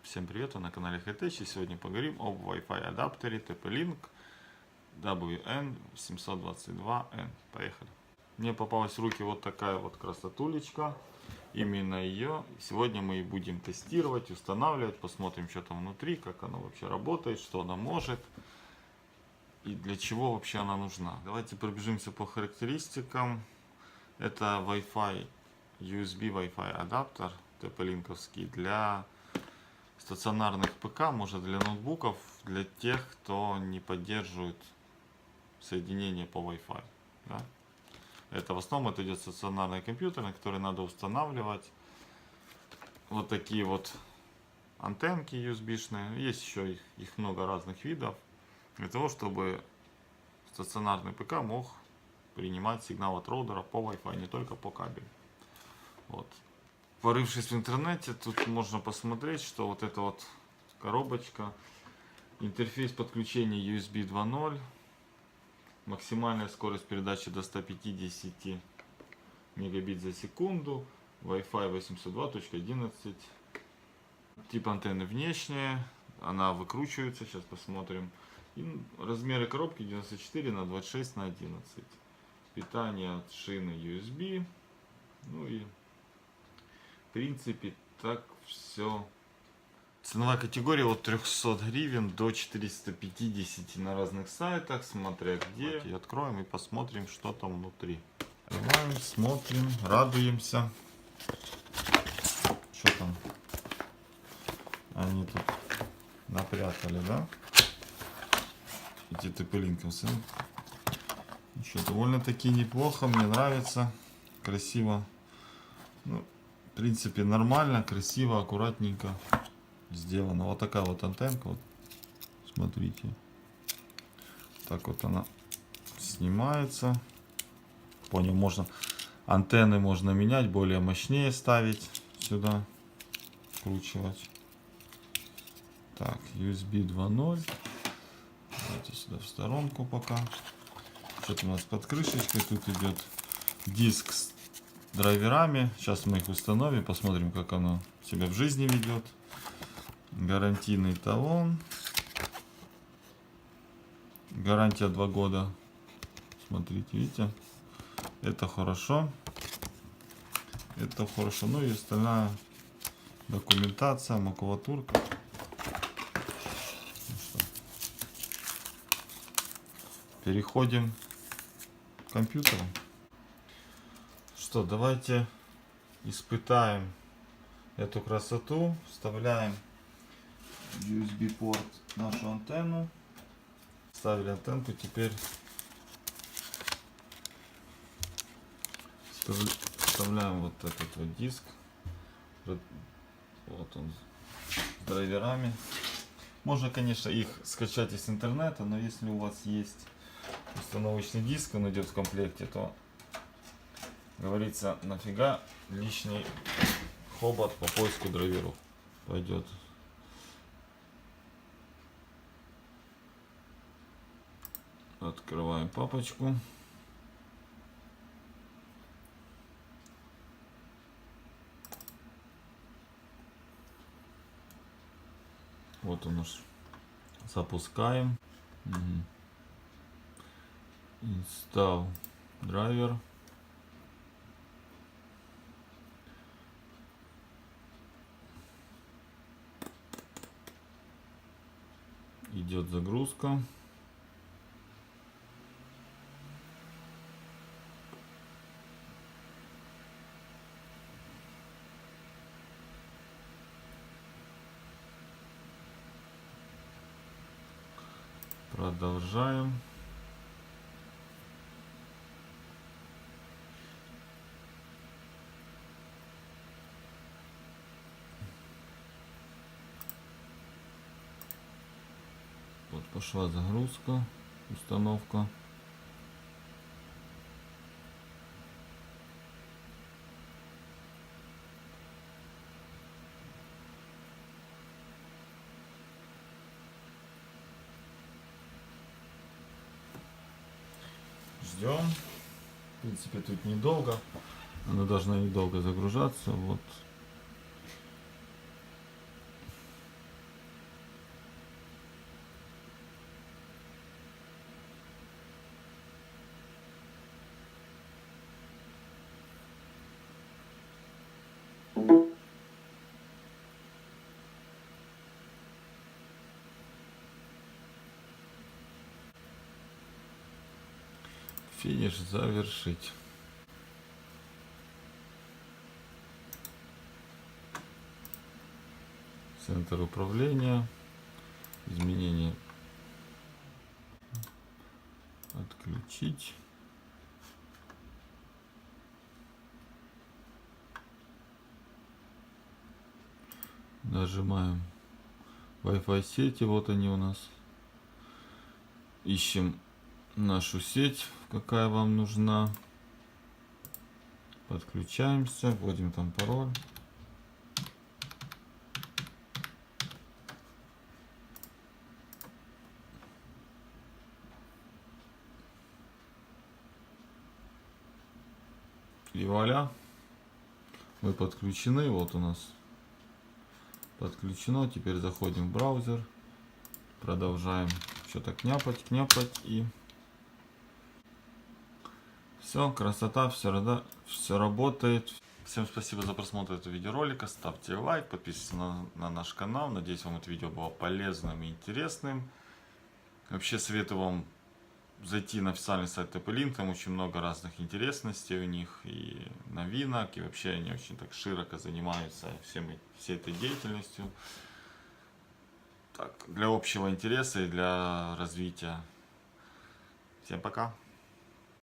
Всем привет, вы на канале Hightech, и сегодня поговорим об Wi-Fi адаптере TP-Link WN722N. Поехали. Мне попалась в руки вот такая вот красотулечка, именно ее. Сегодня мы и будем тестировать, устанавливать, посмотрим, что там внутри, как она вообще работает, что она может и для чего вообще она нужна. Давайте пробежимся по характеристикам. Это Wi-Fi, USB Wi-Fi адаптер TP-Link'овский для стационарных ПК, может для ноутбуков, для тех, кто не поддерживает соединение по Wi-Fi. Да? Это в основном это идет стационарный компьютер, на который надо устанавливать вот такие вот антенки USB-шные. Есть еще их много разных видов, для того, чтобы стационарный ПК мог принимать сигнал от роутера по Wi-Fi, не только по кабелю. Вот. Порывшись в интернете, тут можно посмотреть, что вот эта вот коробочка, интерфейс подключения USB 2.0, максимальная скорость передачи до 150 мегабит за секунду, Wi-Fi 802.11, тип антенны внешняя, она выкручивается, сейчас посмотрим. И размеры коробки 94 на 26 на 11, питание от шины USB, ну и в принципе так все. Ценовая категория от 300 гривен до 450 на разных сайтах, смотря где. Давайте откроем и посмотрим, что там внутри. Открываем, смотрим, радуемся. Что там? Они тут напрятали, да? Эти TP-Link'овцы. Еще довольно-таки неплохо, мне нравится. Красиво. Ну, в принципе, нормально, красиво, аккуратненько сделано. Вот такая вот антенка. Вот. Смотрите. Так вот она снимается. Понял, можно антенны можно менять, более мощнее ставить сюда, вкручивать. Так, USB 2.0. Давайте сюда в сторонку пока. Что-то у нас под крышечкой. Тут идет диск с драйверами. Сейчас мы их установим, посмотрим, как оно себя в жизни ведет. Гарантийный талон. Гарантия 2 года. Смотрите, видите? Это хорошо. Это хорошо. Ну и остальная документация, макулатурка. Переходим к компьютеру. Что, давайте испытаем эту красоту. Вставляем в USB порт нашу антенну. Вставили антенку, теперь вставляем вот этот вот диск. Вот он с драйверами. Можно, конечно, их скачать из интернета, но если у вас есть установочный диск, он идет в комплекте, то говорится, нафига лишний хобот по поиску драйверов пойдет. Открываем папочку. Вот он наш. Запускаем. Install драйвер. Идет загрузка. Продолжаем. Вот пошла загрузка, установка. Ждем. В принципе, тут недолго. Она должна недолго загружаться. Вот. Финиш завершить. Центр управления. Изменения. Отключить. Нажимаем Wi-Fi сети. Вот они у нас. Ищем нашу сеть, какая вам нужна. Подключаемся. Вводим там пароль. И вуаля, мы подключены. Вот у нас подключено. Теперь заходим в браузер, продолжаем что-то княпать и все, красота, все работает. Всем спасибо за просмотр этого видеоролика, ставьте лайк, подписывайтесь на наш канал. Надеюсь, вам это видео было полезным и интересным. Вообще советую вам зайти на официальный сайт TP-Link, там очень много разных интересностей у них и новинок, и вообще они очень так широко занимаются всей этой деятельностью. Так, для общего интереса и для развития. Всем пока!